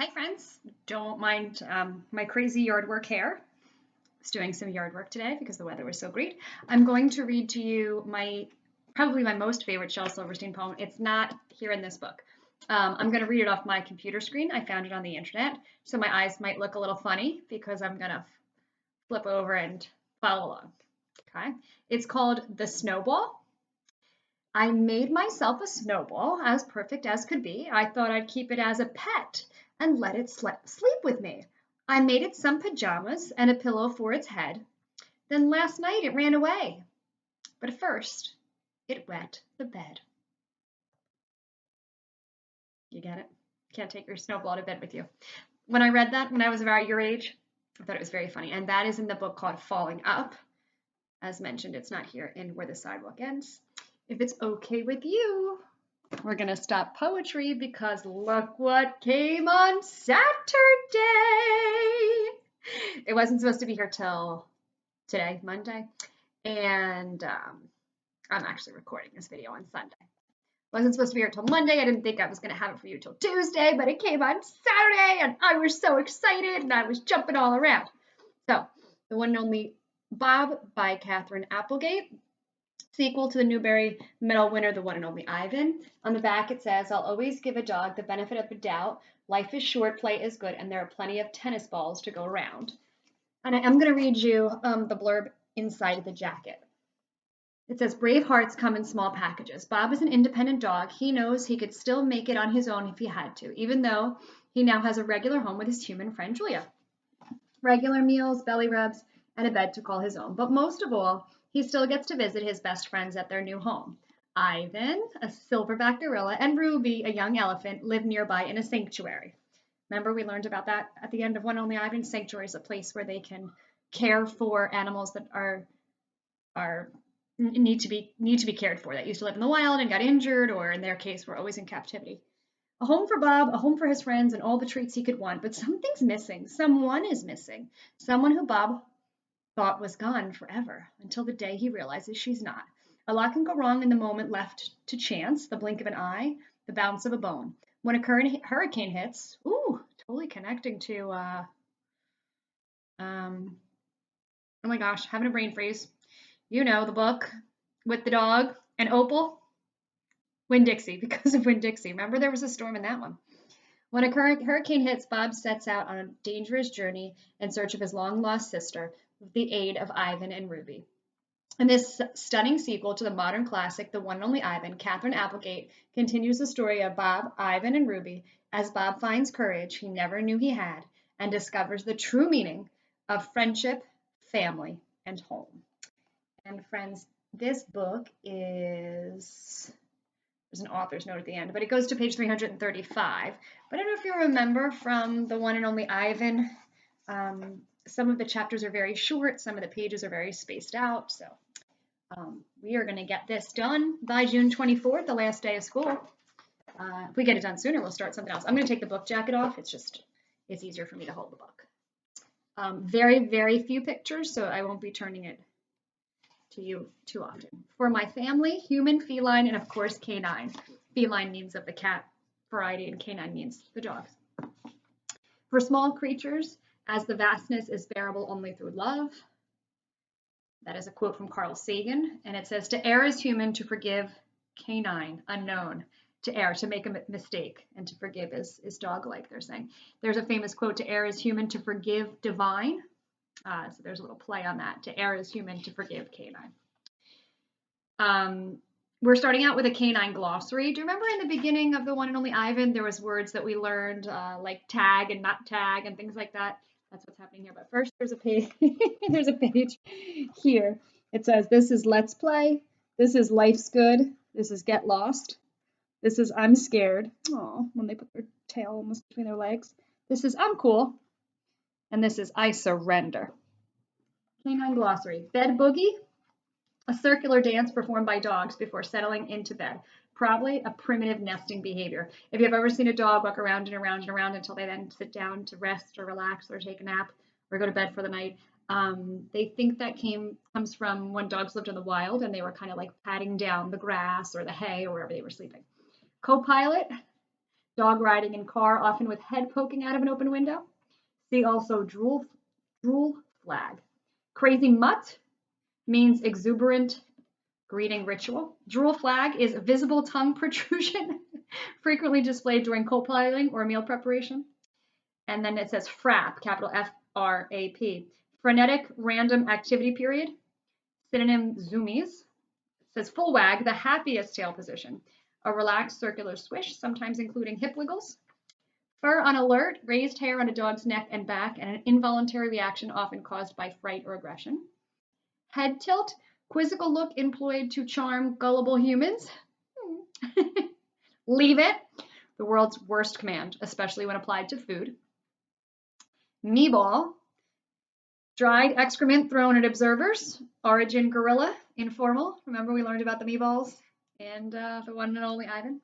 Hi friends, don't mind my crazy yard work hair. I was doing some yard work today because the weather was so great. I'm going to read to you probably my most favorite Shel Silverstein poem. It's not here in this book. I'm going to read it off my computer screen. I found it on the internet, so my eyes might look a little funny because I'm going to flip over and follow along. Okay, it's called The Snowball. I made myself a snowball as perfect as could be. I thought I'd keep it as a pet and let it sleep with me. I made it some pajamas and a pillow for its head. Then last night it ran away. But first, it wet the bed. You get it? Can't take your snowball to bed with you. When I read that when I was about your age, I thought it was very funny. And that is in the book called Falling Up. As mentioned, it's not here in Where the Sidewalk Ends. If it's okay with you, we're going to stop poetry because look what came on Saturday. It wasn't supposed to be here till today, Monday, and I'm actually recording this video on Sunday. Wasn't supposed to be here till Monday. I didn't think I was going to have it for you till Tuesday, but it came on Saturday, and I was so excited, and I was jumping all around. So, the one and only Bob by Katherine Applegate. Sequel to the Newbery Medal winner, the one and only Ivan. On the back it says, I'll always give a dog the benefit of a doubt. Life is short, play is good, and there are plenty of tennis balls to go around. And I am going to read you the blurb inside of the jacket. It says, brave hearts come in small packages. Bob is an independent dog. He knows he could still make it on his own if he had to, even though he now has a regular home with his human friend Julia. Regular meals, belly rubs, and a bed to call his own. But most of all, he still gets to visit his best friends at their new home. Ivan, a silverback gorilla, and Ruby, a young elephant, live nearby in a sanctuary. Remember, we learned about that at the end of One Only Ivan. Sanctuary is a place where they can care for animals that need to be cared for, that used to live in the wild and got injured, or in their case, were always in captivity. A home for Bob, a home for his friends, and all the treats he could want. But something's missing. Someone is missing. Someone who Bob thought was gone forever, until the day he realizes she's not. A lot can go wrong in the moment left to chance, the blink of an eye, the bounce of a bone. When a hurricane hits, totally connecting to, oh my gosh, having a brain freeze. You know, the book with the dog and Opal. Winn-Dixie, because of Winn-Dixie. Remember there was a storm in that one. When a hurricane hits, Bob sets out on a dangerous journey in search of his long-lost sister with the aid of Ivan and Ruby. In this stunning sequel to the modern classic, The One and Only Ivan, Katherine Applegate continues the story of Bob, Ivan, and Ruby as Bob finds courage he never knew he had and discovers the true meaning of friendship, family, and home. And friends, this book is... There's an author's note at the end, but it goes to page 335. But I don't know if you remember from The One and Only Ivan, some of the chapters are very short, some of the pages are very spaced out. So we are going to get this done by June 24th, the last day of school. If we get it done sooner, we'll start something else. I'm going to take the book jacket off. It's easier for me to hold the book. Very, very few pictures, so I won't be turning it to you too often. For my family, human, feline, and of course canine. Feline means of the cat variety and canine means the dogs. For small creatures, as the vastness is bearable only through love. That is a quote from Carl Sagan, and it says, to err is human, to forgive canine, unknown. To err, to make a mistake, and to forgive is dog-like, they're saying. There's a famous quote, to err is human, to forgive divine. So there's a little play on that. To err is human, to forgive canine. We're starting out with a canine glossary. Do you remember in the beginning of The One and Only Ivan, there was words that we learned like tag and not tag and things like that? That's what's happening here. But first, there's a page. There's a page here. It says, this is Let's Play. This is Life's Good. This is Get Lost. This is I'm Scared. Oh, when they put their tail almost between their legs. This is I'm Cool. And this is I Surrender. Canine glossary. Bed boogie. A circular dance performed by dogs before settling into bed. Probably a primitive nesting behavior. If you've ever seen a dog walk around and around and around until they then sit down to rest or relax or take a nap or go to bed for the night, they think that comes from when dogs lived in the wild and they were kind of like patting down the grass or the hay or wherever they were sleeping. Co-pilot. Dog riding in car, often with head poking out of an open window. See also drool flag. Crazy mutt means exuberant greeting ritual. Drool flag is a visible tongue protrusion, frequently displayed during co-piling or meal preparation. And then it says FRAP, capital FRAP, frenetic random activity period. Synonym zoomies. It says full wag, the happiest tail position. A relaxed circular swish, sometimes including hip wiggles. Fur on alert, raised hair on a dog's neck and back, and an involuntary reaction often caused by fright or aggression. Head tilt, quizzical look employed to charm gullible humans. Leave it, the world's worst command, especially when applied to food. Meeball, dried excrement thrown at observers. Origin gorilla, informal. Remember we learned about the meeballs and the one and only Ivan.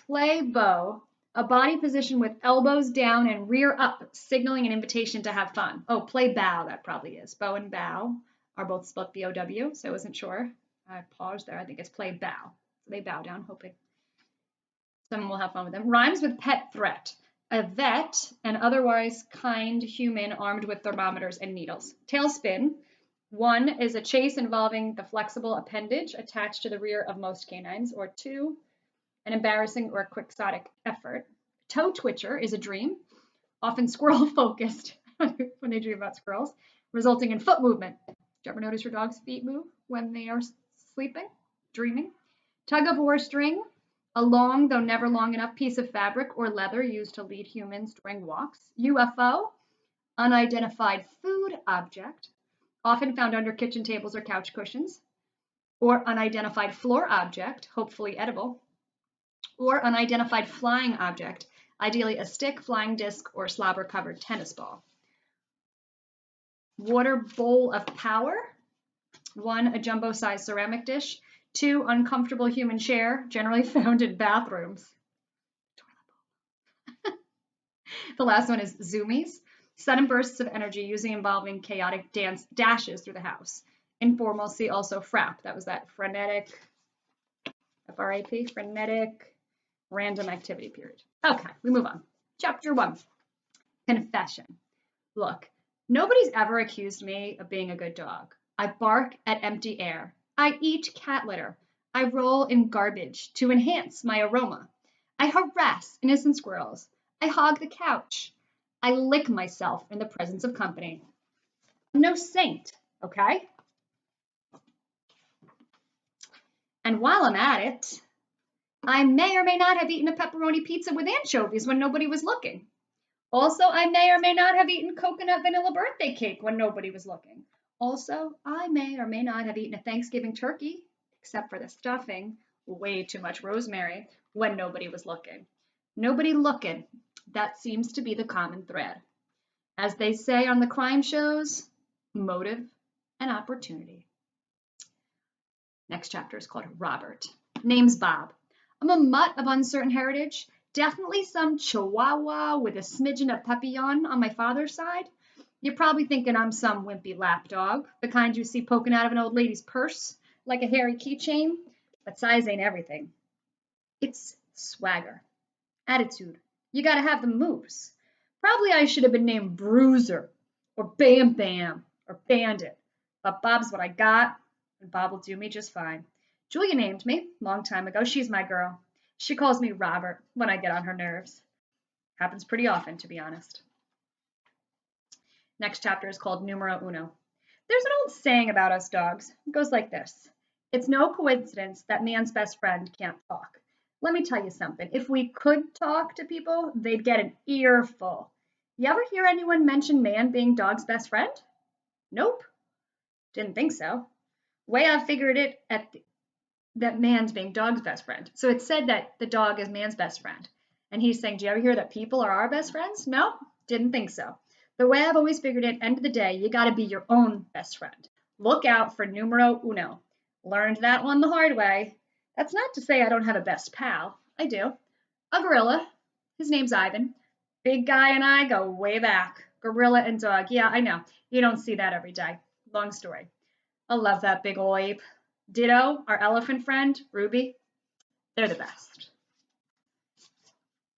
Play bow, a body position with elbows down and rear up, signaling an invitation to have fun. Oh, play bow, that probably is. Bow and bow are both spelled B-O-W, so I wasn't sure. I paused there. I think it's play bow. So they bow down, hoping someone will have fun with them. Rhymes with pet threat. A vet, an otherwise kind human armed with thermometers and needles. Tailspin. One is a chase involving the flexible appendage attached to the rear of most canines, or two, an embarrassing or quixotic effort. Toe twitcher is a dream, often squirrel focused when they dream about squirrels, resulting in foot movement. Do you ever notice your dog's feet move when they are sleeping, dreaming? Tug of war string, a long, though never long enough, piece of fabric or leather used to lead humans during walks. UFO, unidentified food object, often found under kitchen tables or couch cushions. Or unidentified floor object, hopefully edible. Or unidentified flying object, ideally a stick, flying disc, or slobber-covered tennis ball. Water bowl of power. One, a jumbo-sized ceramic dish. Two, uncomfortable human chair, generally found in bathrooms. The last one is zoomies. Sudden bursts of energy, usually involving chaotic dashes through the house. Informal, see also frap. That was that frenetic, F-R-A-P, frenetic random activity period. Okay, we move on. Chapter 1, confession. Look, nobody's ever accused me of being a good dog. I bark at empty air. I eat cat litter. I roll in garbage to enhance my aroma. I harass innocent squirrels. I hog the couch. I lick myself in the presence of company. I'm no saint, okay? And while I'm at it, I may or may not have eaten a pepperoni pizza with anchovies when nobody was looking. Also, I may or may not have eaten coconut vanilla birthday cake when nobody was looking. Also, I may or may not have eaten a Thanksgiving turkey, except for the stuffing, way too much rosemary, when nobody was looking. Nobody looking, that seems to be the common thread. As they say on the crime shows, motive and opportunity. Next chapter is called Robert. Name's Bob. I'm a mutt of uncertain heritage, definitely some Chihuahua with a smidgen of Papillon on my father's side. You're probably thinking I'm some wimpy lapdog, the kind you see poking out of an old lady's purse like a hairy keychain, but size ain't everything. It's swagger, attitude. You gotta have the moves. Probably I should have been named Bruiser or Bam Bam or Bandit, but Bob's what I got, and Bob will do me just fine. Julia named me long time ago. She's my girl. She calls me Robert when I get on her nerves. Happens pretty often, to be honest. Next chapter is called Numero Uno. There's an old saying about us dogs. It goes like this. It's no coincidence that man's best friend can't talk. Let me tell you something. If we could talk to people, they'd get an earful. You ever hear anyone mention man being dog's best friend? Nope. Didn't think so. Way I figured it that man's being dog's best friend. So it said that the dog is man's best friend. And he's saying, do you ever hear that people are our best friends? No, didn't think so. The way I've always figured it, end of the day, you got to be your own best friend. Look out for numero uno. Learned that one the hard way. That's not to say I don't have a best pal. I do. A gorilla. His name's Ivan. Big guy and I go way back. Gorilla and dog. Yeah, I know. You don't see that every day. Long story. I love that big ol' ape. Ditto, our elephant friend, Ruby. They're the best.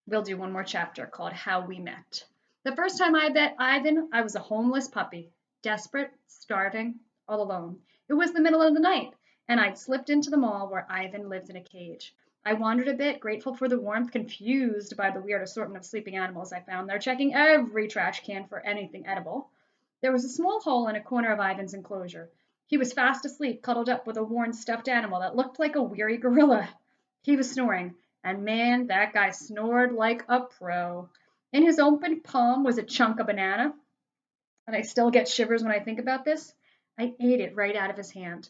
We'll do one more chapter called How We Met. The first time I met Ivan, I was a homeless puppy, desperate, starving, all alone. It was the middle of the night, and I'd slipped into the mall where Ivan lived in a cage. I wandered a bit, grateful for the warmth, confused by the weird assortment of sleeping animals I found there, checking every trash can for anything edible. There was a small hole in a corner of Ivan's enclosure. He was fast asleep, cuddled up with a worn stuffed animal that looked like a weary gorilla. He was snoring, and man, that guy snored like a pro. In his open palm was a chunk of banana, and I still get shivers when I think about this. I ate it right out of his hand.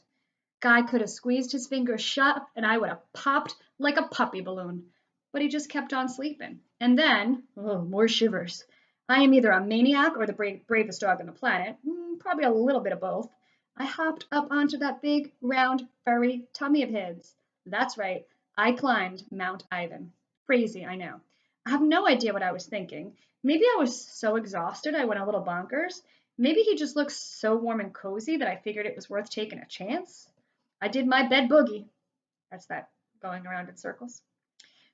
Guy could have squeezed his fingers shut, and I would have popped like a puppy balloon. But he just kept on sleeping. And then, oh, more shivers. I am either a maniac or the bravest dog on the planet. Probably a little bit of both. I hopped up onto that big, round, furry tummy of his. That's right. I climbed Mount Ivan. Crazy, I know. I have no idea what I was thinking. Maybe I was so exhausted I went a little bonkers. Maybe he just looked so warm and cozy that I figured it was worth taking a chance. I did my bed boogie. That's that going around in circles.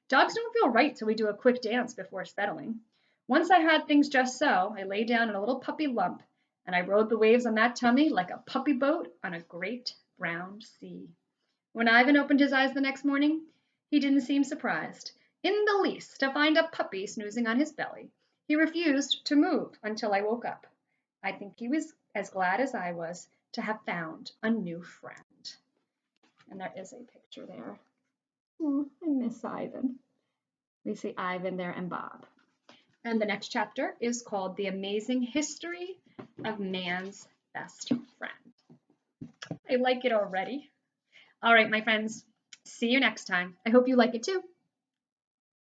Dogs don't feel right till we do a quick dance before settling. Once I had things just so, I lay down in a little puppy lump, and I rode the waves on that tummy like a puppy boat on a great brown sea. When Ivan opened his eyes the next morning, he didn't seem surprised in the least to find a puppy snoozing on his belly. He refused to move until I woke up. I think he was as glad as I was to have found a new friend. And there is a picture there. Oh, I miss Ivan. We see Ivan there and Bob. And the next chapter is called The Amazing History of Man's Best Friend. I like it already. All right, my friends, see you next time. I hope you like it too.